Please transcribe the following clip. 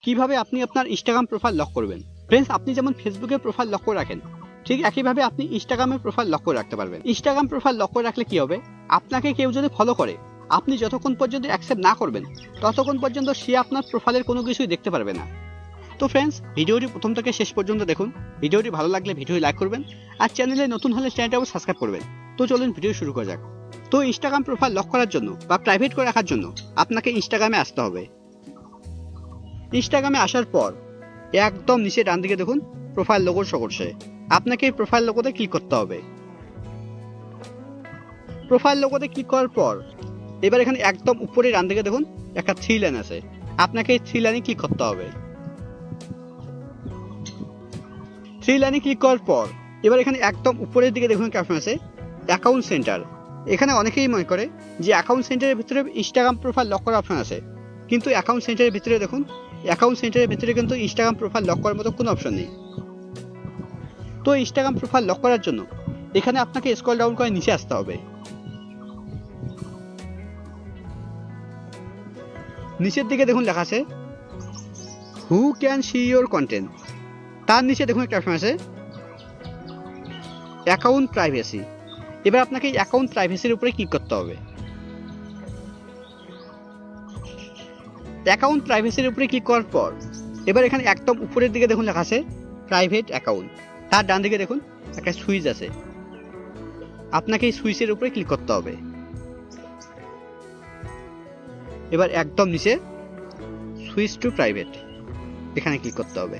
কিভাবে আপনি আপনার ইনস্টাগ্রাম প্রোফাইল লক করবেন। ফ্রেন্ডস, আপনি যেমন ফেসবুকে প্রোফাইল লক করে রাখেন, ঠিক একইভাবে আপনি ইনস্টাগ্রামের প্রোফাইল লক করে রাখতে পারবেন। ইনস্টাগ্রাম প্রোফাইল লক করে রাখলে কি হবে, আপনাকে কেউ যদি ফলো করে, আপনি যতক্ষণ পর্যন্ত অ্যাকসেপ্ট না করবেন ততক্ষণ পর্যন্ত সে আপনার প্রোফাইলের কোনো কিছুই দেখতে পারবে না। তো ফ্রেন্ডস, ভিডিওটি প্রথম থেকে শেষ পর্যন্ত দেখুন। ভিডিওটি ভালো লাগলে ভিডিও লাইক করবেন, আর চ্যানেলে নতুন হলে চ্যানেলটাও সাবস্ক্রাইব করবেন। তো চলুন ভিডিও শুরু করা যাক। তো ইনস্টাগ্রাম প্রোফাইল লক করার জন্য বা প্রাইভেট করে রাখার জন্য আপনাকে ইনস্টাগ্রামে আসতে হবে। ইনস্টাগ্রামে আসার পর একদম নিচে ডান দিকে দেখুন প্রোফাইল লোগো শো করছে, আপনাকে এই প্রোফাইল লোগোতে ক্লিক করতে হবে। প্রোফাইল লোগোতে ক্লিক করার পর এবার এখানে একদম উপরে ডান দিকে দেখুন একটা 3 লাইন আছে, আপনাকে এই 3 লাইনে ক্লিক করতে হবে। 3 লাইনে ক্লিক করার পর এবার এখানে একদম উপরের দিকে দেখুন একটা অপশন আছে অ্যাকাউন্ট সেন্টার। এখানে অনেকেই মনে করে যে অ্যাকাউন্ট সেন্টারের ভিতরে ইনস্টাগ্রাম প্রোফাইল লক করার অপশন আছে, কিন্তু অ্যাকাউন্ট সেন্টারের ভিতরে দেখুন, অ্যাকাউন্ট সেন্টারের ভিতরে কিন্তু ইনস্টাগ্রাম প্রোফাইল লক করার মতো কোনো অপশন নেই। তো ইনস্টাগ্রাম প্রোফাইল লক করার জন্য এখানে আপনাকে স্ক্রল ডাউন করে নিচে আসতে হবে। নিচের দিকে দেখুন লেখা আছে who can see your content. তার নিচে দেখুন একটা অপশন আছে অ্যাকাউন্ট প্রাইভেসি। এবার আপনাকে এই অ্যাকাউন্ট প্রাইভেসির উপরে ক্লিক করতে হবে। অ্যাকাউন্ট প্রাইভেসির উপরে ক্লিক করার পর এবার এখানে একদম উপরের দিকে দেখুন লেখা আছে প্রাইভেট অ্যাকাউন্ট। তার ডান দিকে দেখুন একটা সুইচ আছে, আপনাকে এই সুইচের উপরে ক্লিক করতে হবে। এবার একদম নিচে সুইচ টু প্রাইভেট এখানে ক্লিক করতে হবে।